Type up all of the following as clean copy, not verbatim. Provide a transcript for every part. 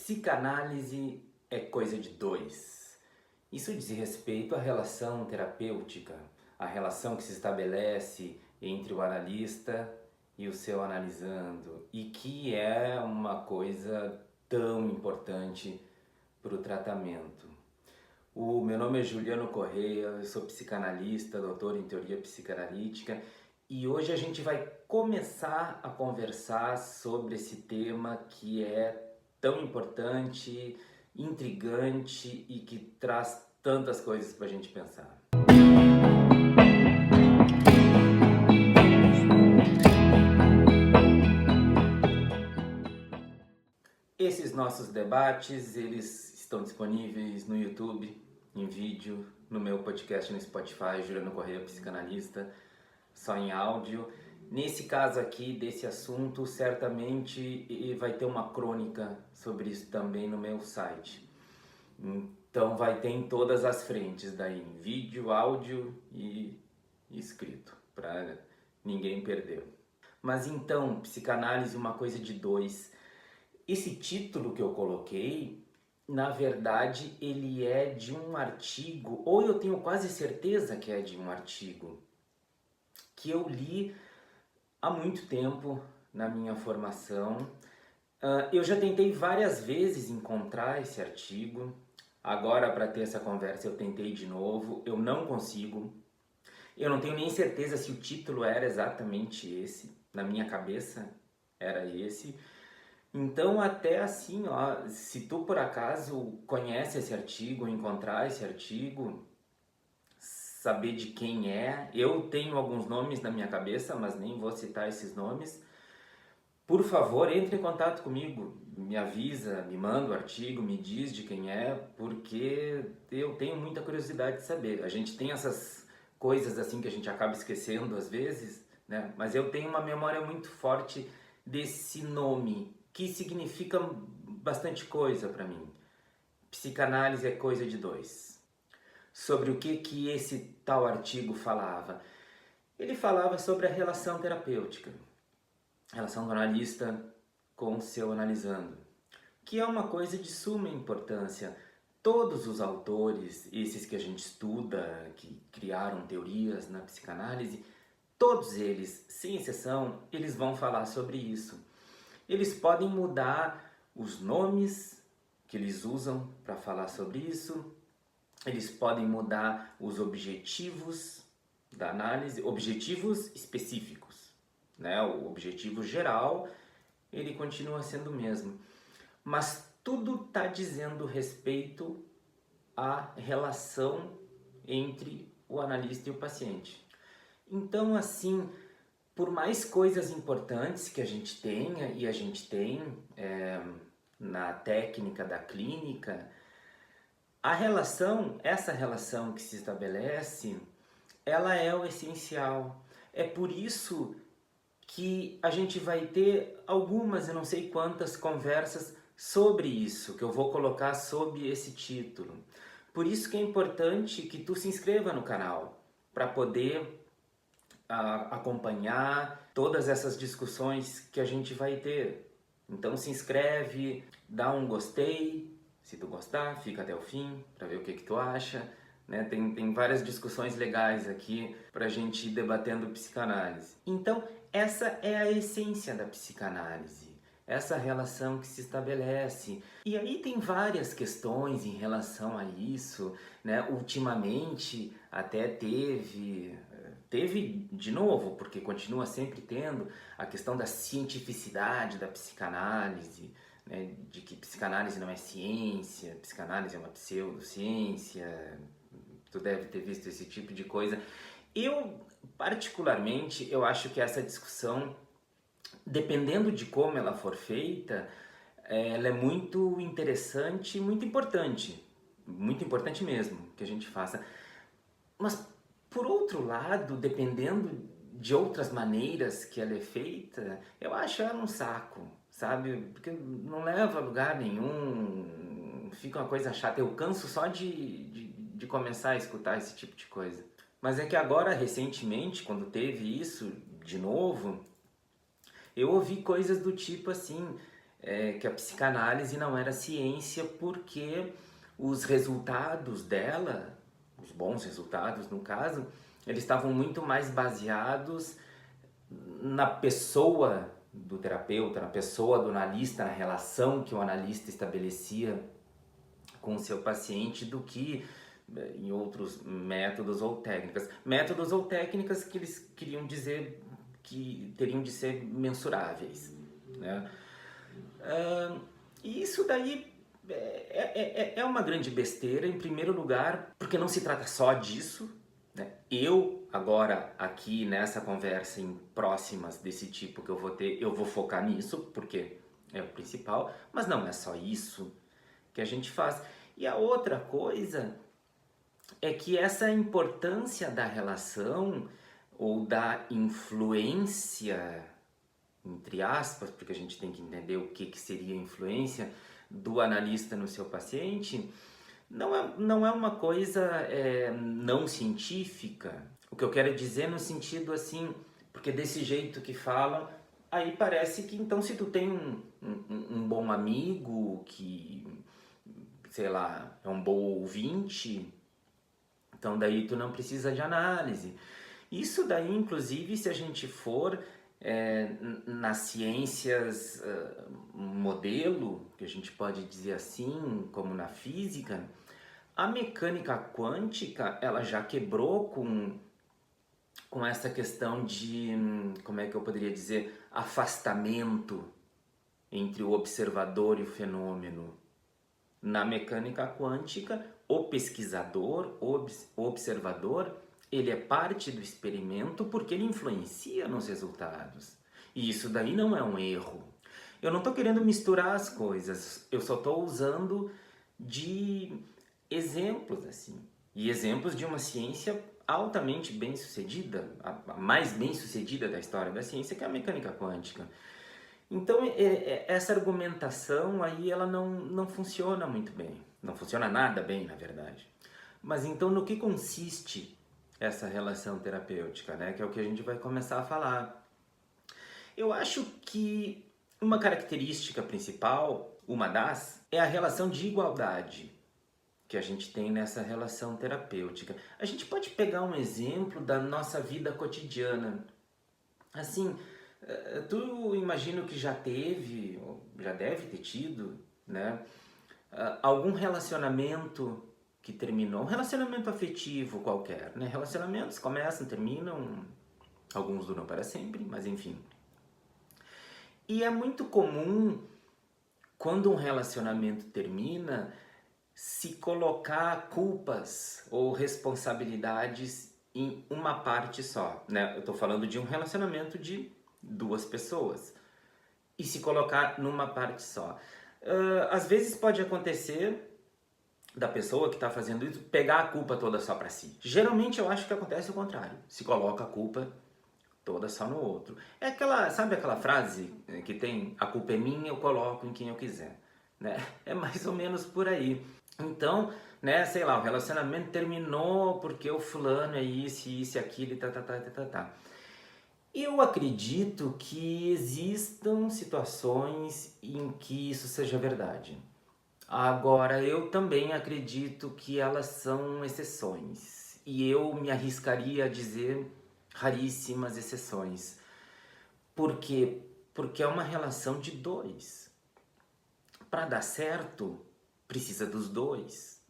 Psicanálise é coisa de dois. Isso diz respeito à relação terapêutica, à relação que se estabelece entre o analista e o seu analisando, e que é uma coisa tão importante para o tratamento. O meu nome é Juliano Correia, eu sou psicanalista, doutor em teoria psicanalítica, e hoje a gente vai começar a conversar sobre esse tema que é tão importante, intrigante e que traz tantas coisas para a gente pensar. Esses nossos debates, eles estão disponíveis no YouTube, em vídeo, no meu podcast no Spotify, Juliano Correia Psicanalista, só em áudio. Nesse caso aqui, desse assunto, certamente vai ter uma crônica sobre isso também no meu site. Então vai ter em todas as frentes, daí em vídeo, áudio e escrito, para ninguém perder. Mas então, psicanálise, uma coisa de dois. Esse título que eu coloquei, na verdade, ele é de um artigo, ou eu tenho quase certeza que é de um artigo, que eu li há muito tempo na minha formação. Eu já tentei várias vezes encontrar esse artigo. Agora, para ter essa conversa, eu tentei de novo. Eu não consigo. Eu não tenho nem certeza se o título era exatamente esse. Na minha cabeça, era esse. Então, até assim, ó, se tu por acaso conhece esse artigo, encontrar esse artigo, saber de quem é. Eu tenho alguns nomes na minha cabeça, mas nem vou citar esses nomes. Por favor, entre em contato comigo, me avisa, me manda o artigo, me diz de quem é, porque eu tenho muita curiosidade de saber. A gente tem essas coisas assim que a gente acaba esquecendo às vezes, né? Mas eu tenho uma memória muito forte desse nome, que significa bastante coisa para mim. Psicanálise é coisa de dois. Sobre o que esse tal artigo falava? Ele falava sobre a relação terapêutica, a relação do analista com o seu analisando, que é uma coisa de suma importância. Todos os autores, esses que a gente estuda, que criaram teorias na psicanálise, todos eles, sem exceção, eles vão falar sobre isso. Eles podem mudar os nomes que eles usam para falar sobre isso, eles podem mudar os objetivos da análise, objetivos específicos, né? O objetivo geral, ele continua sendo o mesmo. Mas tudo está dizendo respeito à relação entre o analista e o paciente. Então, assim, por mais coisas importantes que a gente tenha, e a gente tem na técnica da clínica, essa relação que se estabelece, ela é o essencial. É por isso que a gente vai ter algumas, eu não sei quantas, conversas sobre isso, que eu vou colocar sob esse título. Por isso que é importante que tu se inscreva no canal, para poder acompanhar todas essas discussões que a gente vai ter. Então se inscreve, dá um gostei, se tu gostar, fica até o fim para ver o que tu acha. Né? Tem várias discussões legais aqui para a gente ir debatendo psicanálise. Então, essa é a essência da psicanálise, essa relação que se estabelece. E aí tem várias questões em relação a isso, né? Ultimamente até teve de novo, porque continua sempre tendo, a questão da cientificidade da psicanálise, né? De que psicanálise não é ciência, psicanálise é uma pseudociência. Tu deve ter visto esse tipo de coisa. Particularmente, eu acho que essa discussão, dependendo de como ela for feita, ela é muito interessante e muito importante mesmo que a gente faça. Mas, por outro lado, dependendo de outras maneiras que ela é feita, eu acho ela um saco, sabe? Porque não leva a lugar nenhum, fica uma coisa chata. Eu canso só de começar a escutar esse tipo de coisa. Mas é que agora, recentemente, quando teve isso de novo, eu ouvi coisas do tipo assim, que a psicanálise não era ciência porque os resultados dela, os bons resultados no caso, eles estavam muito mais baseados na pessoa do terapeuta, na pessoa do analista, na relação que o analista estabelecia com o seu paciente, do que em outros métodos ou técnicas. Métodos ou técnicas que eles queriam dizer que teriam de ser mensuráveis, né? E isso daí é uma grande besteira, em primeiro lugar, porque não se trata só disso, né? Eu, agora, aqui nessa conversa em próximas desse tipo que eu vou ter, eu vou focar nisso, porque é o principal, mas não é só isso que a gente faz. E a outra coisa é que essa importância da relação ou da influência, entre aspas, porque a gente tem que entender o que seria a influência do analista no seu paciente, não é uma coisa não científica. O que eu quero dizer no sentido assim, porque desse jeito que falam, aí parece que então se tu tem um bom amigo que, sei lá, é um bom ouvinte, então daí tu não precisa de análise. Isso daí, inclusive, se a gente for nas ciências modelo, que a gente pode dizer assim, como na física, a mecânica quântica, ela já quebrou com essa questão de, como é que eu poderia dizer, afastamento entre o observador e o fenômeno. Na mecânica quântica, o pesquisador, o observador, ele é parte do experimento porque ele influencia nos resultados. E isso daí não é um erro. Eu não estou querendo misturar as coisas, eu só estou usando de exemplos assim. E exemplos de uma ciência altamente bem-sucedida, a mais bem-sucedida da história da ciência, que é a mecânica quântica. Então, essa argumentação aí, ela não funciona muito bem. Não funciona nada bem, na verdade. Mas então, no que consiste essa relação terapêutica, né? Que é o que a gente vai começar a falar. Eu acho que uma característica principal, uma das, é a relação de igualdade que a gente tem nessa relação terapêutica. A gente pode pegar um exemplo da nossa vida cotidiana. Assim, tu imagino que já teve, ou já deve ter tido, né? Algum relacionamento que terminou, um relacionamento afetivo qualquer, né? Relacionamentos começam, terminam, alguns duram para sempre, mas enfim. E é muito comum, quando um relacionamento termina, se colocar culpas ou responsabilidades em uma parte só, né? Eu tô falando de um relacionamento de duas pessoas e se colocar numa parte só. Às vezes pode acontecer da pessoa que está fazendo isso pegar a culpa toda só para si. Geralmente eu acho que acontece o contrário. Se coloca a culpa toda só no outro. É aquela, sabe aquela frase que tem: a culpa é minha, eu coloco em quem eu quiser, né? É mais ou menos por aí. Então, né, sei lá, o relacionamento terminou porque o fulano é isso, aquilo e tá. Eu acredito que existam situações em que isso seja verdade. Agora, eu também acredito que elas são exceções. E eu me arriscaria a dizer raríssimas exceções. Por quê? Porque é uma relação de dois. Para dar certo, precisa dos dois.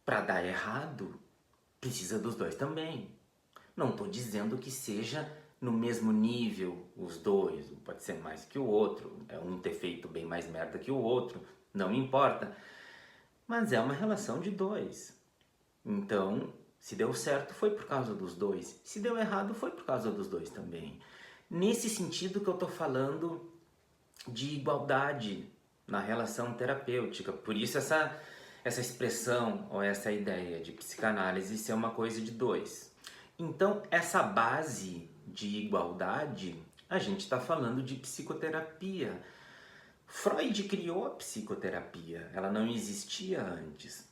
Para dar errado, precisa dos dois também. Não estou dizendo que seja no mesmo nível os dois, pode ser mais que o outro, é um ter feito bem mais merda que o outro, não importa. Mas é uma relação de dois. Então, se deu certo foi por causa dos dois, se deu errado foi por causa dos dois também. Nesse sentido que eu estou falando de igualdade na relação terapêutica, por isso essa expressão ou essa ideia de psicanálise ser uma coisa de dois. Então, essa base de igualdade, a gente está falando de psicoterapia. Freud criou a psicoterapia, ela não existia antes.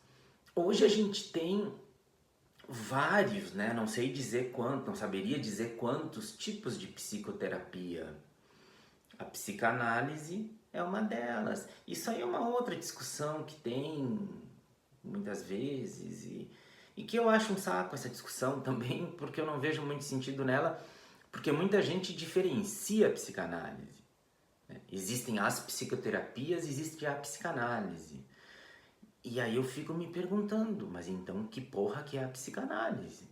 Hoje a gente tem vários, né? Não sei dizer quantos, não saberia dizer quantos tipos de psicoterapia. A psicanálise, é uma delas. Isso aí é uma outra discussão que tem muitas vezes e que eu acho um saco essa discussão também, porque eu não vejo muito sentido nela, porque muita gente diferencia a psicanálise. Existem as psicoterapias, existe a psicanálise. E aí eu fico me perguntando, mas então que porra que é a psicanálise?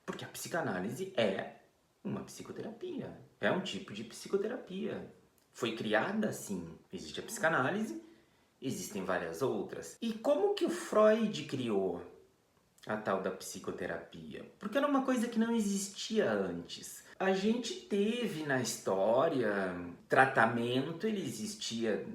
Porque a psicanálise é uma psicoterapia, é um tipo de psicoterapia. Foi criada assim, existe a psicanálise, existem várias outras. E como que o Freud criou a tal da psicoterapia? Porque era uma coisa que não existia antes. A gente teve na história tratamento, ele existia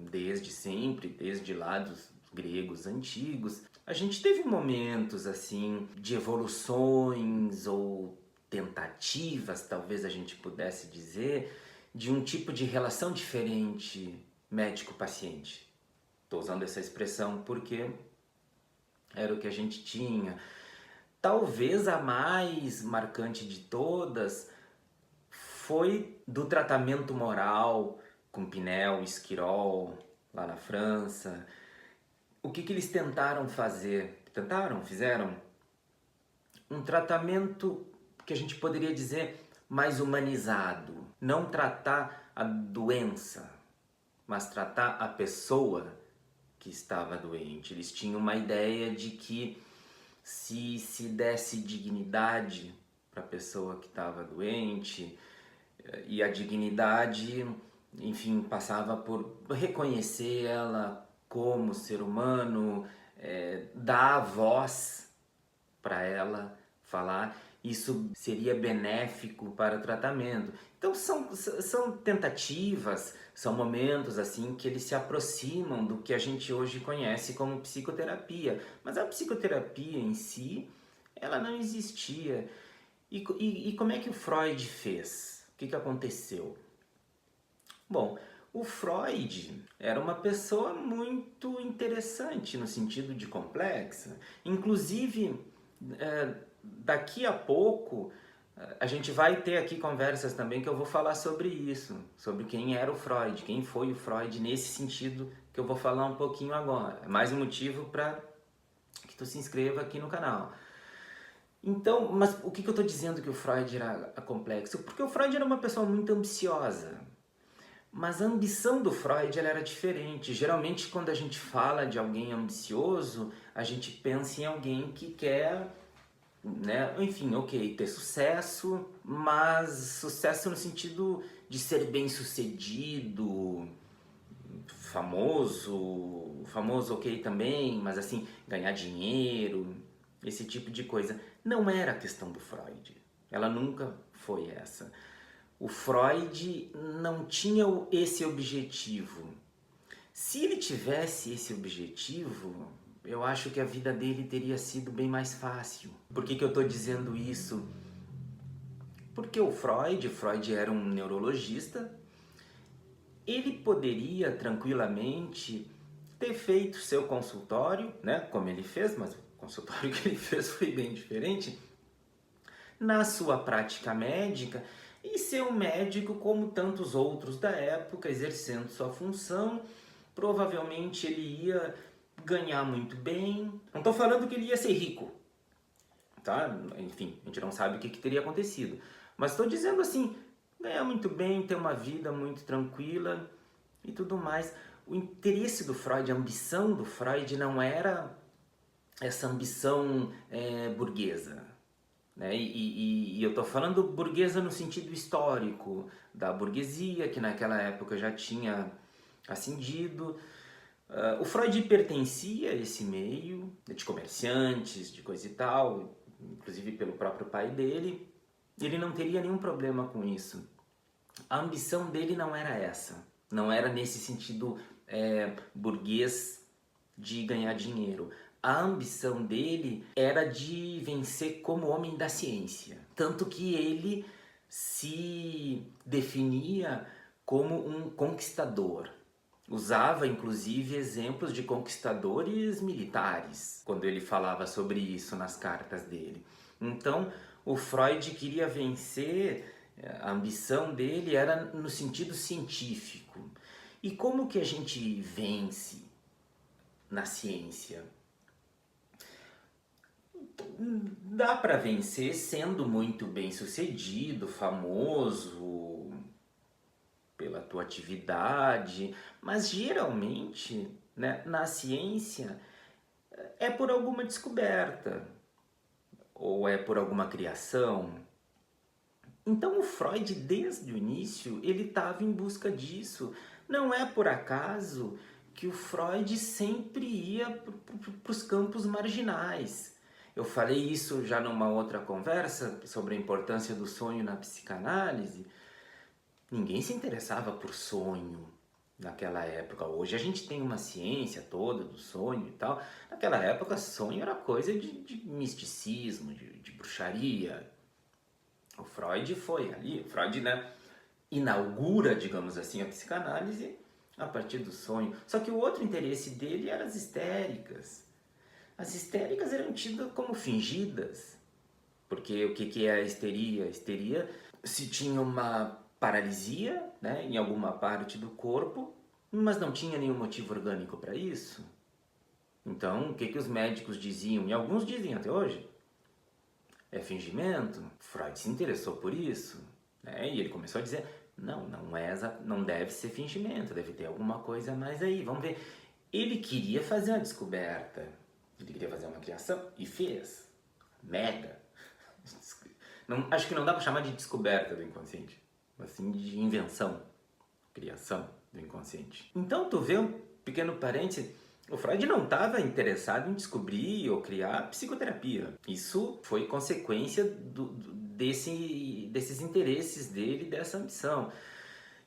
desde sempre, desde lá dos gregos antigos. A gente teve momentos assim de evoluções ou tentativas, talvez a gente pudesse dizer, de um tipo de relação diferente médico-paciente. Estou usando essa expressão porque era o que a gente tinha. Talvez a mais marcante de todas foi do tratamento moral com Pinel, Esquirol, lá na França. O que eles tentaram fazer? Fizeram um tratamento que a gente poderia dizer mais humanizado. Não tratar a doença, mas tratar a pessoa que estava doente. Eles tinham uma ideia de que se desse dignidade para a pessoa que estava doente, e a dignidade, enfim, passava por reconhecer ela como ser humano, dar voz para ela falar, isso seria benéfico para o tratamento. Então são tentativas, são momentos assim que eles se aproximam do que a gente hoje conhece como psicoterapia. Mas a psicoterapia em si, ela não existia. E como é que o Freud fez? O que aconteceu? Bom, o Freud era uma pessoa muito interessante no sentido de complexa. Inclusive, daqui a pouco a gente vai ter aqui conversas também que eu vou falar sobre isso, sobre quem era o Freud, quem foi o Freud nesse sentido que eu vou falar um pouquinho agora. É mais um motivo para que tu se inscreva aqui no canal. Então, mas o que eu estou dizendo que o Freud era complexo? Porque o Freud era uma pessoa muito ambiciosa. Mas a ambição do Freud ela era diferente. Geralmente, quando a gente fala de alguém ambicioso, a gente pensa em alguém que quer, né, enfim, ok, ter sucesso, mas sucesso no sentido de ser bem-sucedido, famoso ok também, mas assim, ganhar dinheiro, esse tipo de coisa. Não era a questão do Freud. Ela nunca foi essa. O Freud não tinha esse objetivo. Se ele tivesse esse objetivo, eu acho que a vida dele teria sido bem mais fácil. Por que eu estou dizendo isso? Porque o Freud era um neurologista, ele poderia tranquilamente ter feito seu consultório, né, como ele fez, mas o consultório que ele fez foi bem diferente, na sua prática médica, e ser um médico como tantos outros da época, exercendo sua função. Provavelmente ele ia ganhar muito bem. Não estou falando que ele ia ser rico, tá? Enfim, a gente não sabe o que teria acontecido. Mas estou dizendo assim, ganhar muito bem, ter uma vida muito tranquila e tudo mais. O interesse do Freud, a ambição do Freud não era essa ambição burguesa. Né? E eu estou falando burguesa no sentido histórico, da burguesia, que naquela época já tinha ascendido. O Freud pertencia a esse meio de comerciantes, de coisa e tal, inclusive pelo próprio pai dele. Ele não teria nenhum problema com isso. A ambição dele não era essa, não era nesse sentido burguês de ganhar dinheiro. A ambição dele era de vencer como homem da ciência. Tanto que ele se definia como um conquistador. Usava inclusive exemplos de conquistadores militares quando ele falava sobre isso nas cartas dele. Então, o Freud queria vencer, a ambição dele era no sentido científico. E como que a gente vence na ciência? Dá para vencer sendo muito bem sucedido, famoso pela tua atividade, mas geralmente, né, na ciência é por alguma descoberta ou é por alguma criação. Então o Freud, desde o início, ele estava em busca disso. Não é por acaso que o Freud sempre ia para os campos marginais. Eu falei isso já numa outra conversa sobre a importância do sonho na psicanálise. Ninguém se interessava por sonho naquela época. Hoje a gente tem uma ciência toda do sonho e tal. Naquela época, sonho era coisa de misticismo, de bruxaria. O Freud foi ali, o Freud, né, inaugura, digamos assim, a psicanálise a partir do sonho. Só que o outro interesse dele era as histéricas. As histéricas eram tidas como fingidas. Porque o que é a histeria? A histeria, se tinha uma paralisia, né, em alguma parte do corpo, mas não tinha nenhum motivo orgânico para isso. Então, o que os médicos diziam, e alguns dizem até hoje, é fingimento? Freud se interessou por isso, né? E ele começou a dizer, não deve ser fingimento, deve ter alguma coisa mais aí, vamos ver. Ele queria fazer uma descoberta, ele queria fazer uma criação, e fez. Mega. Não, acho que não dá para chamar de descoberta do inconsciente, mas sim de invenção, criação do inconsciente. Então tu vê, um pequeno parêntese, o Freud não estava interessado em descobrir ou criar psicoterapia. Isso foi consequência desses interesses dele, dessa ambição.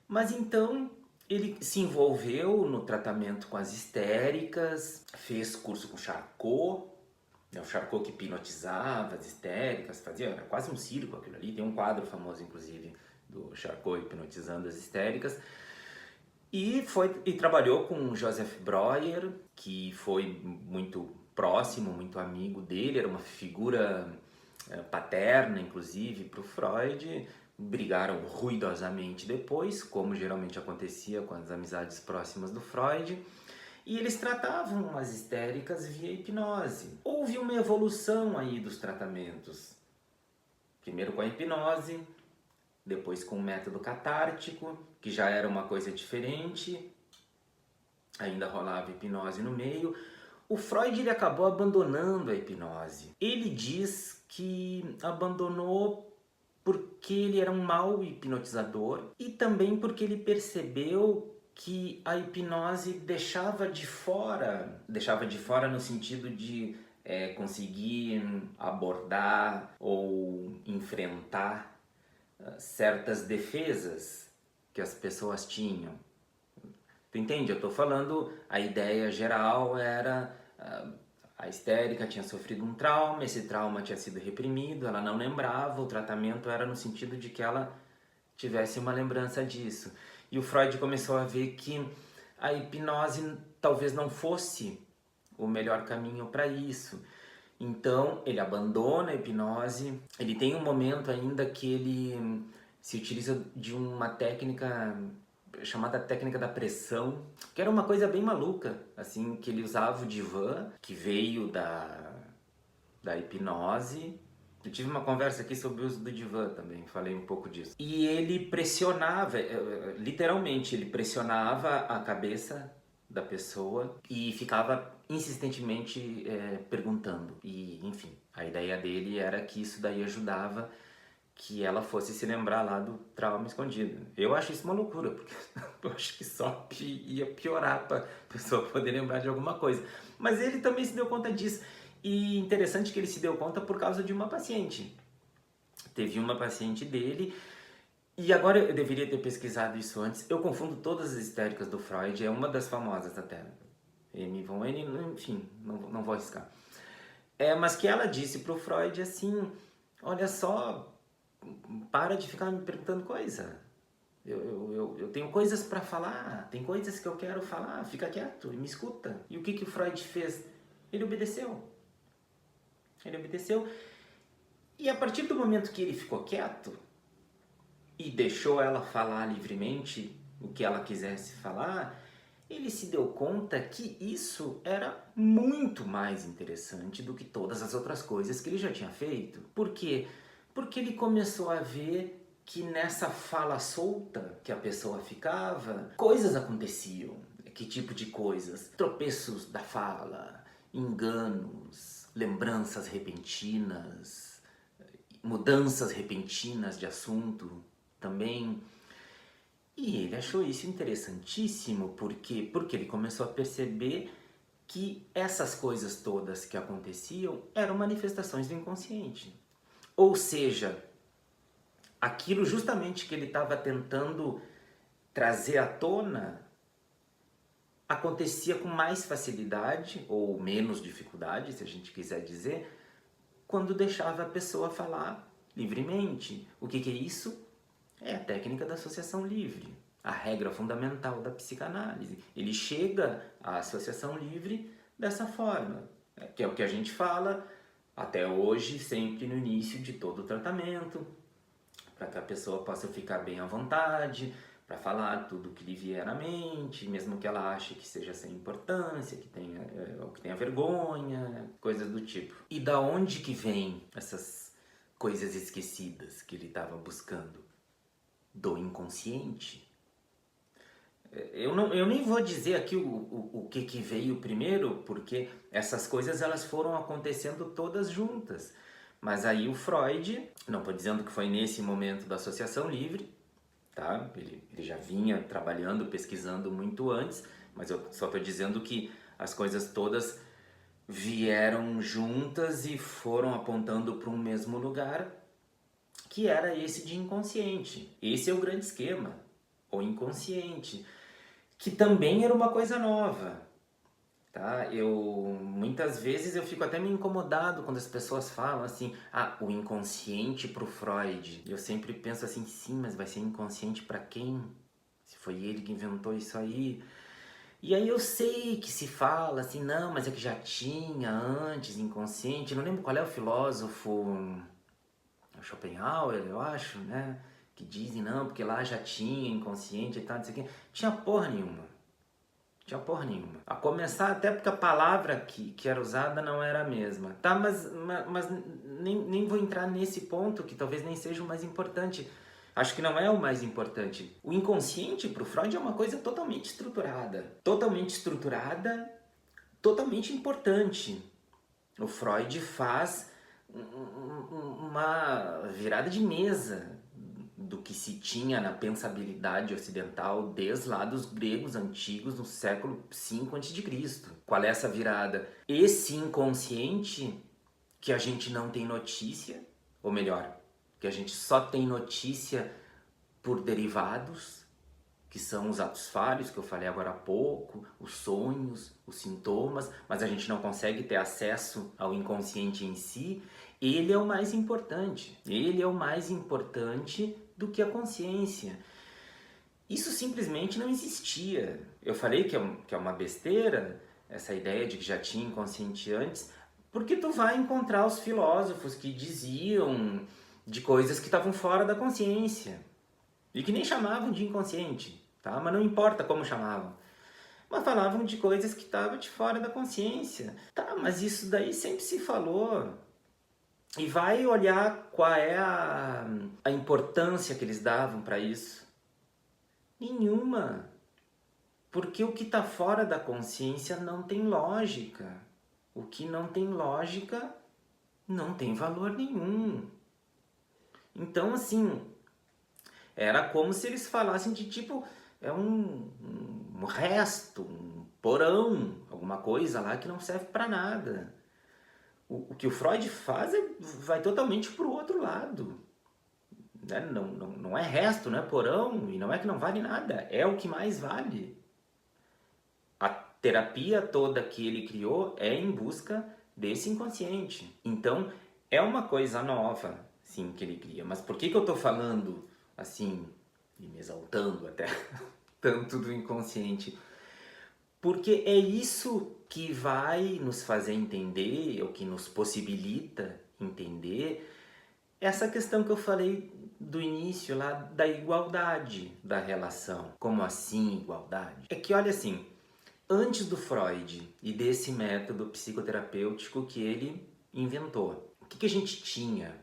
Mas então ele se envolveu no tratamento com as histéricas, fez curso com Charcot, né, o Charcot que hipnotizava as histéricas, era quase um circo aquilo ali. Tem um quadro famoso, inclusive, do Charcot hipnotizando as histéricas. E trabalhou com Joseph Breuer, que foi muito próximo, muito amigo dele, era uma figura paterna, inclusive, para o Freud. Brigaram ruidosamente depois, como geralmente acontecia com as amizades próximas do Freud. E eles tratavam as histéricas via hipnose. Houve uma evolução aí dos tratamentos. Primeiro com a hipnose, depois com o método catártico, que já era uma coisa diferente, ainda rolava hipnose no meio. O Freud ele acabou abandonando a hipnose. Ele diz que abandonou porque ele era um mau hipnotizador e também porque ele percebeu que a hipnose deixava de fora no sentido de conseguir abordar ou enfrentar certas defesas que as pessoas tinham. Tu entende? Eu estou falando, a ideia geral era a histérica tinha sofrido um trauma, esse trauma tinha sido reprimido, ela não lembrava, o tratamento era no sentido de que ela tivesse uma lembrança disso. E o Freud começou a ver que a hipnose talvez não fosse o melhor caminho para isso. Então ele abandona a hipnose, ele tem um momento ainda que ele se utiliza de uma técnica chamada técnica da pressão, que era uma coisa bem maluca, assim, que ele usava o divã, que veio da hipnose. Eu tive uma conversa aqui sobre o uso do divã também, falei um pouco disso. E ele pressionava, literalmente, ele pressionava a cabeça da pessoa e ficava insistentemente perguntando. E, enfim, a ideia dele era que isso daí ajudava que ela fosse se lembrar lá do trauma escondido. Eu acho isso uma loucura, porque eu acho que só ia piorar para a pessoa poder lembrar de alguma coisa. Mas ele também se deu conta disso. E interessante que ele se deu conta por causa de uma paciente. Teve uma paciente dele, e agora eu deveria ter pesquisado isso antes. Eu confundo todas as histéricas do Freud, é uma das famosas até. Amy von N, enfim, não vou arriscar. Mas que ela disse pro Freud assim, olha só, para de ficar me perguntando coisa. Eu tenho coisas para falar, tem coisas que eu quero falar, fica quieto e me escuta. E o que o Freud fez? Ele obedeceu. Ele obedeceu. E a partir do momento que ele ficou quieto e deixou ela falar livremente, o que ela quisesse falar, ele se deu conta que isso era muito mais interessante do que todas as outras coisas que ele já tinha feito. Por quê? Porque ele começou a ver que nessa fala solta que a pessoa ficava, coisas aconteciam. Que tipo de coisas? Tropeços da fala, enganos, lembranças repentinas, mudanças repentinas de assunto também. E ele achou isso interessantíssimo, porque ele começou a perceber que essas coisas todas que aconteciam eram manifestações do inconsciente. Ou seja, aquilo justamente que ele estava tentando trazer à tona acontecia com mais facilidade, ou menos dificuldade, se a gente quiser dizer, quando deixava a pessoa falar livremente. O que é isso? É a técnica da associação livre, a regra fundamental da psicanálise. Ele chega à associação livre dessa forma, que é o que a gente fala até hoje, sempre no início de todo o tratamento, para que a pessoa possa ficar bem à vontade, para falar tudo o que lhe vier à mente, mesmo que ela ache que seja sem importância, que tenha, ou que tenha vergonha, coisas do tipo. E da onde que vem essas coisas esquecidas que ele estava buscando? Do inconsciente. Eu nem vou dizer aqui o que veio primeiro, porque essas coisas elas foram acontecendo todas juntas. Mas aí o Freud, não estou dizendo que foi nesse momento da associação livre, tá? Ele já vinha trabalhando, pesquisando muito antes, mas eu só estou dizendo que as coisas todas vieram juntas e foram apontando para um mesmo lugar, que era esse de inconsciente. Esse é o grande esquema, o inconsciente, que também era uma coisa nova, tá? Muitas vezes eu fico até meio incomodado quando as pessoas falam assim, o inconsciente pro Freud. Eu sempre penso assim, sim, mas vai ser inconsciente para quem? Se foi ele que inventou isso aí. E aí eu sei que se fala assim, não, mas é que já tinha antes inconsciente. Não lembro qual é o filósofo, Schopenhauer, eu acho, né? Que dizem, não, porque lá já tinha inconsciente e tal, não sei o quê. Tinha porra nenhuma. Tinha porra nenhuma. A começar até porque a palavra que era usada não era a mesma. Tá, mas nem vou entrar nesse ponto, que talvez nem seja o mais importante. Acho que não é o mais importante. O inconsciente para o Freud é uma coisa totalmente estruturada. Totalmente estruturada, totalmente importante. O Freud faz uma virada de mesa do que se tinha na pensabilidade ocidental desde lá dos gregos antigos no século V a.C. Qual é essa virada? Esse inconsciente que a gente não tem notícia, ou melhor, que a gente só tem notícia por derivados, que são os atos falhos que eu falei agora há pouco, os sonhos, os sintomas, mas a gente não consegue ter acesso ao inconsciente em si. Ele é o mais importante. Ele é o mais importante do que a consciência. Isso simplesmente não existia. Eu falei que é uma besteira, essa ideia de que já tinha inconsciente antes, porque tu vai encontrar os filósofos que diziam de coisas que estavam fora da consciência e que nem chamavam de inconsciente, tá? Mas não importa como chamavam. Mas falavam de coisas que estavam de fora da consciência. Tá, mas isso daí sempre se falou. E vai olhar qual é a importância que eles davam para isso. Nenhuma. Porque o que está fora da consciência não tem lógica. O que não tem lógica não tem valor nenhum. Então, assim, era como se eles falassem de tipo, é um resto, um porão, alguma coisa lá que não serve para nada. O que o Freud faz vai totalmente para o outro lado. Né? Não é resto, não é porão, e não é que não vale nada, é o que mais vale. A terapia toda que ele criou é em busca desse inconsciente. Então, é uma coisa nova, sim, que ele cria. Mas por que eu estou falando assim, e me exaltando até tanto do inconsciente? Porque é isso que vai nos fazer entender, ou que nos possibilita entender, essa questão que eu falei do início lá da igualdade da relação. Como assim igualdade? É que olha assim, antes do Freud e desse método psicoterapêutico que ele inventou, o que a gente tinha?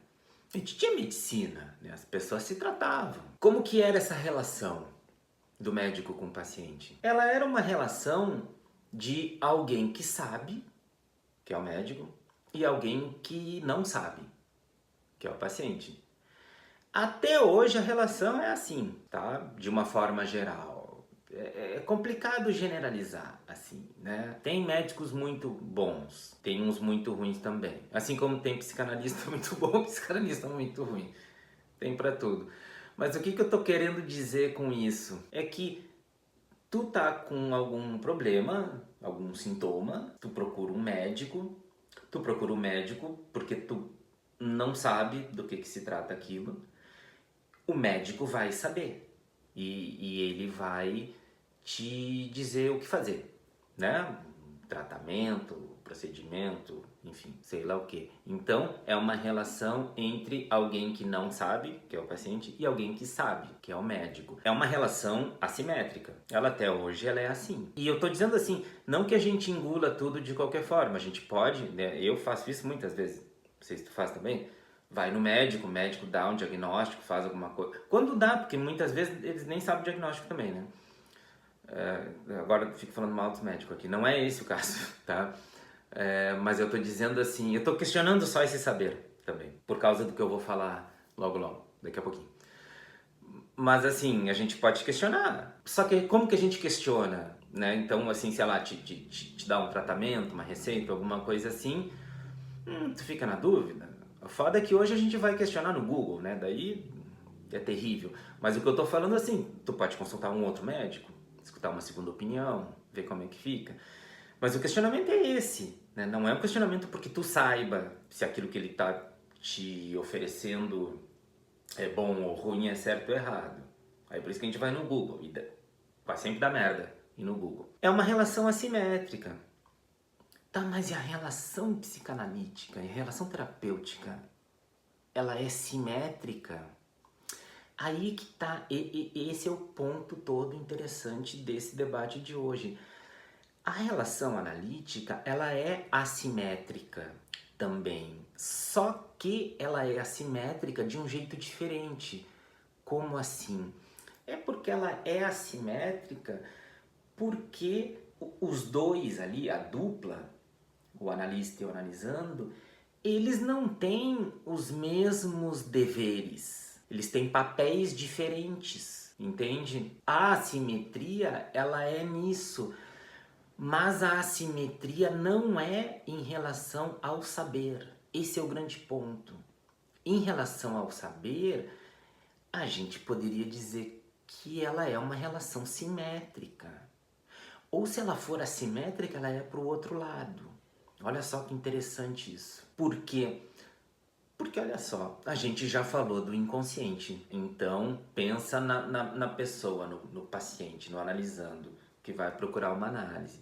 A gente tinha medicina, né? As pessoas se tratavam. Como que era essa relação do médico com o paciente? Ela era uma relação de alguém que sabe, que é o médico, e alguém que não sabe, que é o paciente. Até hoje a relação é assim, tá? De uma forma geral. É complicado generalizar, assim, né? Tem médicos muito bons, tem uns muito ruins também. Assim como tem psicanalista muito bom, psicanalista muito ruim. Tem pra tudo. Mas o que eu tô querendo dizer com isso? É que tu tá com algum problema, algum sintoma, tu procura um médico, porque tu não sabe do que se trata aquilo. O médico vai saber e ele vai te dizer o que fazer, né? Tratamento, procedimento, enfim, sei lá o que. Então, é uma relação entre alguém que não sabe, que é o paciente, e alguém que sabe, que é o médico. É uma relação assimétrica. Ela até hoje ela é assim. E eu tô dizendo assim, não que a gente engula tudo de qualquer forma, a gente pode, né? Eu faço isso muitas vezes. Não sei se tu faz também. Vai no médico, o médico dá um diagnóstico, faz alguma coisa. Quando dá, porque muitas vezes eles nem sabem o diagnóstico também, né? Agora eu fico falando mal dos médicos aqui, não é esse o caso, tá? Mas eu tô dizendo assim, eu tô questionando só esse saber também, por causa do que eu vou falar logo logo, daqui a pouquinho. Mas assim, a gente pode questionar. Só que como que a gente questiona, né? Então, assim, sei lá, te dá um tratamento, uma receita, alguma coisa assim, tu fica na dúvida. O foda é que hoje a gente vai questionar no Google, né? Daí é terrível. Mas o que eu tô falando assim, tu pode consultar um outro médico, escutar uma segunda opinião, ver como é que fica. Mas o questionamento é esse, né? Não é um questionamento porque tu saiba se aquilo que ele tá te oferecendo é bom ou ruim, é certo ou errado. Aí por isso que a gente vai no Google e vai sempre dar merda ir no Google. É uma relação assimétrica. Tá, mas e a relação psicanalítica e a relação terapêutica? Ela é simétrica? Aí que tá, esse é o ponto todo interessante desse debate de hoje. A relação analítica, ela é assimétrica também, só que ela é assimétrica de um jeito diferente. Como assim? É porque ela é assimétrica porque os dois ali, a dupla, o analista e o analisando, eles não têm os mesmos deveres. Eles têm papéis diferentes, entende? A assimetria, ela é nisso. Mas a assimetria não é em relação ao saber. Esse é o grande ponto. Em relação ao saber, a gente poderia dizer que ela é uma relação simétrica. Ou se ela for assimétrica, ela é para o outro lado. Olha só que interessante isso. Por quê? Porque olha só, a gente já falou do inconsciente. Então, pensa na pessoa, no paciente, no analisando, que vai procurar uma análise.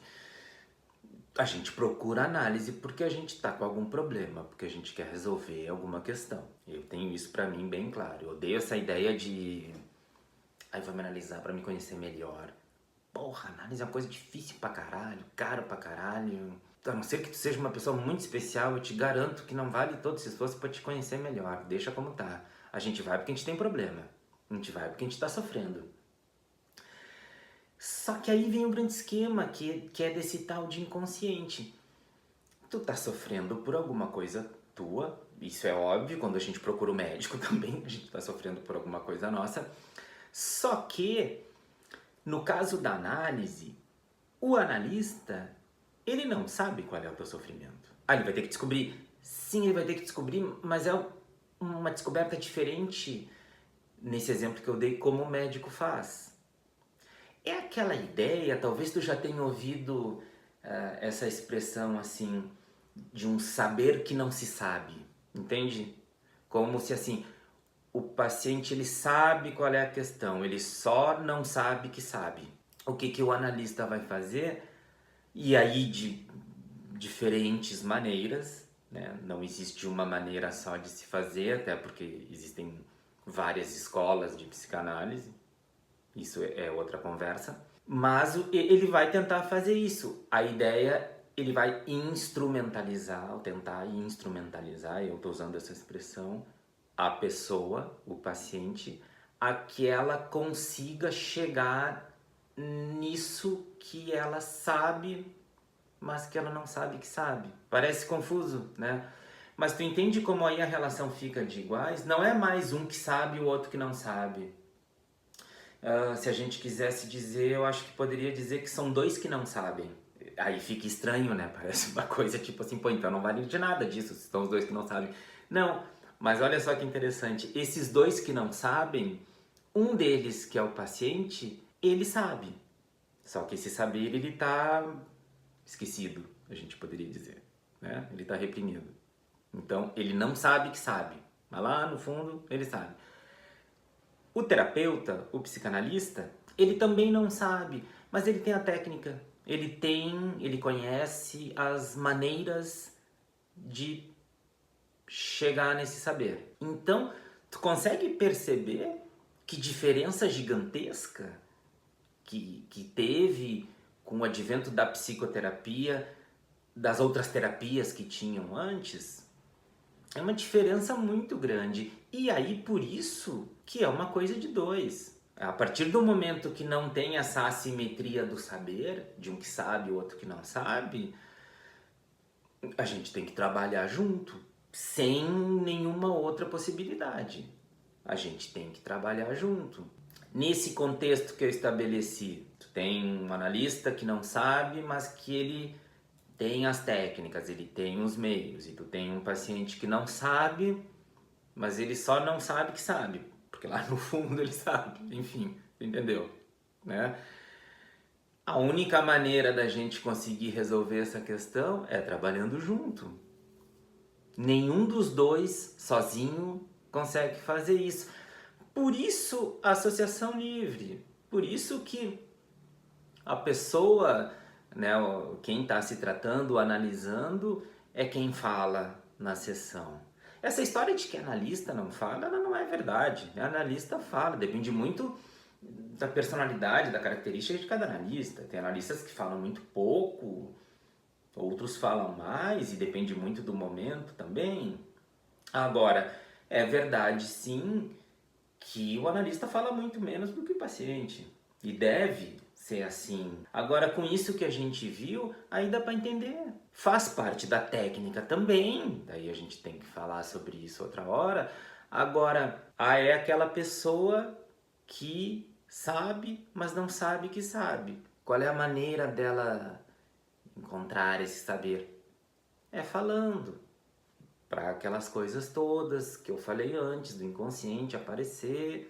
A gente procura análise porque a gente está com algum problema, porque a gente quer resolver alguma questão. Eu tenho isso para mim bem claro. Eu odeio essa ideia de aí vou me analisar para me conhecer melhor. Porra, análise é uma coisa difícil pra caralho, caro pra caralho. A não ser que tu seja uma pessoa muito especial, eu te garanto que não vale todo esse esforço para te conhecer melhor. Deixa como tá. A gente vai porque a gente tem problema. A gente vai porque a gente tá sofrendo. Só que aí vem o grande esquema, que é desse tal de inconsciente. Tu tá sofrendo por alguma coisa tua, isso é óbvio, quando a gente procura o médico também, a gente tá sofrendo por alguma coisa nossa. Só que, no caso da análise, o analista, ele não sabe qual é o teu sofrimento. Ah, ele vai ter que descobrir. Sim, ele vai ter que descobrir, mas é uma descoberta diferente, nesse exemplo que eu dei, como o médico faz. É aquela ideia, talvez tu já tenha ouvido essa expressão assim, de um saber que não se sabe, entende? Como se assim, o paciente ele sabe qual é a questão, ele só não sabe que sabe. O que o analista vai fazer? E aí de diferentes maneiras, né? Não existe uma maneira só de se fazer, até porque existem várias escolas de psicanálise, isso é outra conversa. Mas ele vai tentar fazer isso. A ideia, ele vai instrumentalizar, ou tentar instrumentalizar, eu estou usando essa expressão, a pessoa, o paciente, a que ela consiga chegar nisso que ela sabe, mas que ela não sabe que sabe. Parece confuso, né? Mas tu entende como aí a relação fica de iguais? Não é mais um que sabe e o outro que não sabe. Se a gente quisesse dizer, eu acho que poderia dizer que são dois que não sabem. Aí fica estranho, né? Parece uma coisa tipo assim, pô, então não vale de nada disso, se são os dois que não sabem. Não, mas olha só que interessante. Esses dois que não sabem, um deles, que é o paciente, ele sabe. Só que esse saber, ele tá esquecido, a gente poderia dizer, né? Ele tá reprimido. Então, ele não sabe que sabe. Mas lá no fundo, ele sabe. O terapeuta, o psicanalista, ele também não sabe, mas ele tem a técnica, ele conhece as maneiras de chegar nesse saber. Então, tu consegue perceber que diferença gigantesca que teve com o advento da psicoterapia, das outras terapias que tinham antes? É uma diferença muito grande. E aí, por isso, que é uma coisa de dois. A partir do momento que não tem essa assimetria do saber, de um que sabe e o outro que não sabe, a gente tem que trabalhar junto, sem nenhuma outra possibilidade. A gente tem que trabalhar junto. Nesse contexto que eu estabeleci, tu tem um analista que não sabe, mas que ele tem as técnicas, ele tem os meios, e tu tem um paciente que não sabe, mas ele só não sabe que sabe, porque lá no fundo ele sabe, enfim, entendeu? Né? A única maneira da gente conseguir resolver essa questão é trabalhando junto. Nenhum dos dois sozinho consegue fazer isso. Por isso a associação livre, por isso que a pessoa, né, quem está se tratando, analisando, é quem fala na sessão. Essa história de que analista não fala, ela não é verdade. A analista fala, depende muito da personalidade, da característica de cada analista. Tem analistas que falam muito pouco, outros falam mais, e depende muito do momento também. Agora, é verdade sim que o analista fala muito menos do que o paciente. E deve ser assim. Agora, com isso que a gente viu, aí dá para entender. Faz parte da técnica também, daí a gente tem que falar sobre isso outra hora. Agora, é aquela pessoa que sabe, mas não sabe que sabe. Qual é a maneira dela encontrar esse saber? É falando. Para aquelas coisas todas que eu falei antes, do inconsciente aparecer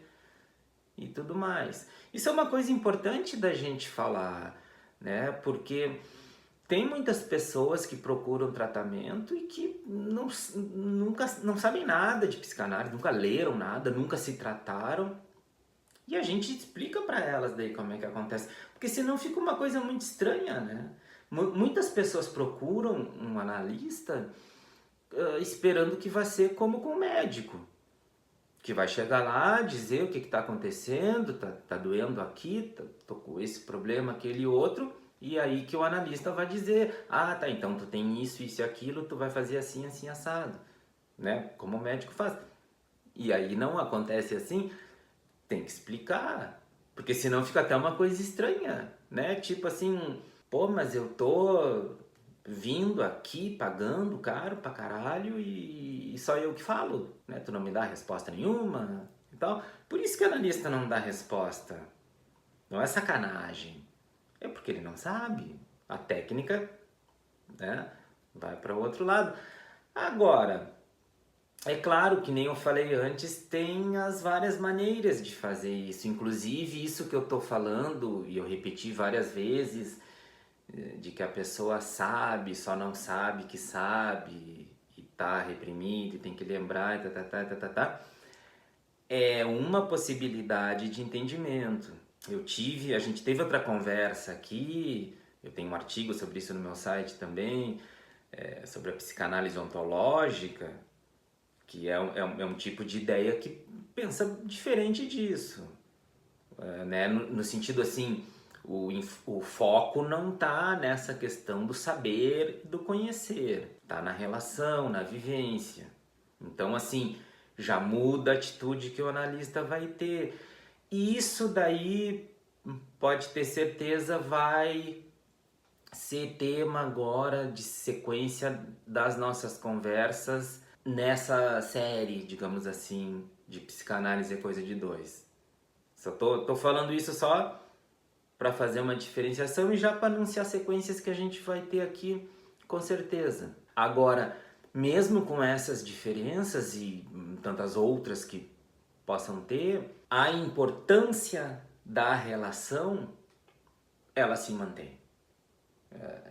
e tudo mais. Isso é uma coisa importante da gente falar, né? Porque tem muitas pessoas que procuram tratamento e que nunca não sabem nada de psicanálise, nunca leram nada, nunca se trataram. E a gente explica para elas daí como é que acontece. Porque senão fica uma coisa muito estranha, né? Muitas pessoas procuram um analista esperando que vai ser como com o médico. Que vai chegar lá, dizer o que está acontecendo, tá doendo aqui, tô com esse problema, aquele outro, e aí que o analista vai dizer, ah, tá, então tu tem isso e aquilo, tu vai fazer assim, assim, assado, né? Como o médico faz. E aí não acontece assim, tem que explicar, porque senão fica até uma coisa estranha, né? Tipo assim, pô, mas eu tô vindo aqui, pagando caro pra caralho e só eu que falo, né? Tu não me dá resposta nenhuma e tal. Por isso que o analista não dá resposta. Não é sacanagem. É porque ele não sabe. A técnica, né, vai para o outro lado. Agora, é claro que nem eu falei antes, tem as várias maneiras de fazer isso. Inclusive isso que eu tô falando, e eu repeti várias vezes, de que a pessoa sabe, só não sabe que sabe, e tá reprimido, e tem que lembrar, é uma possibilidade de entendimento. A gente teve outra conversa aqui, eu tenho um artigo sobre isso no meu site também, sobre a psicanálise ontológica, que é um tipo de ideia que pensa diferente disso, né? No sentido assim, o foco não está nessa questão do saber e do conhecer, está na relação, na vivência. Então, assim, já muda a atitude que o analista vai ter. E isso daí, pode ter certeza, vai ser tema agora de sequência das nossas conversas nessa série, digamos assim, de psicanálise é coisa de dois. Só tô falando isso só para fazer uma diferenciação e já para anunciar sequências que a gente vai ter aqui, com certeza. Agora, mesmo com essas diferenças e tantas outras que possam ter, a importância da relação, ela se mantém.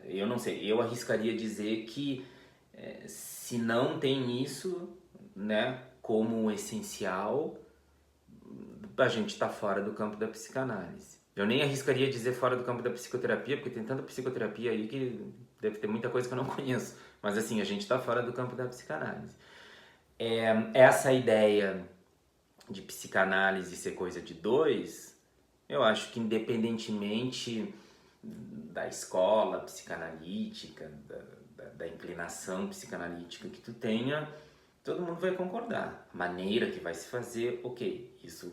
Eu não sei, eu arriscaria dizer que se não tem isso, né, como essencial, a gente está fora do campo da psicanálise. Eu nem arriscaria dizer fora do campo da psicoterapia, porque tem tanta psicoterapia aí que deve ter muita coisa que eu não conheço. Mas assim, a gente está fora do campo da psicanálise. Essa ideia de psicanálise ser coisa de dois, eu acho que independentemente da escola psicanalítica, da inclinação psicanalítica que tu tenha, todo mundo vai concordar. Maneira que vai se fazer, ok, isso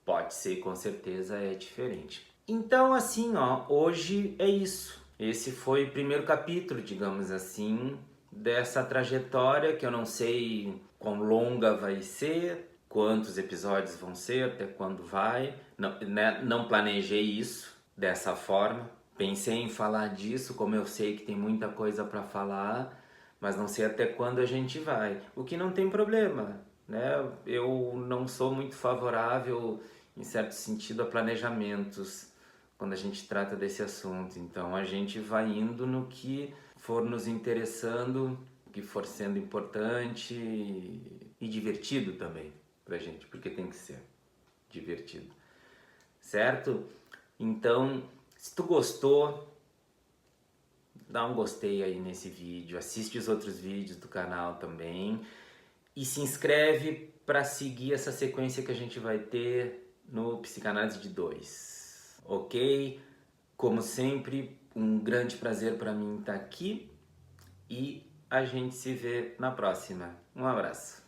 pode ser, com certeza é diferente. Então, assim, ó, hoje é isso. Esse foi o primeiro capítulo, digamos assim, dessa trajetória que eu não sei quão longa vai ser, quantos episódios vão ser, até quando vai. Não, né, não planejei isso dessa forma. Pensei em falar disso, como eu sei que tem muita coisa para falar, mas não sei até quando a gente vai. O que não tem problema, né? Eu não sou muito favorável, em certo sentido, a planejamentos quando a gente trata desse assunto. Então a gente vai indo no que for nos interessando, o que for sendo importante e divertido também pra gente, porque tem que ser divertido, certo? Então, se tu gostou, dá um gostei aí nesse vídeo, assiste os outros vídeos do canal também e se inscreve para seguir essa sequência que a gente vai ter no Psicanálise de 2, ok? Como sempre, um grande prazer para mim estar aqui e a gente se vê na próxima. Um abraço.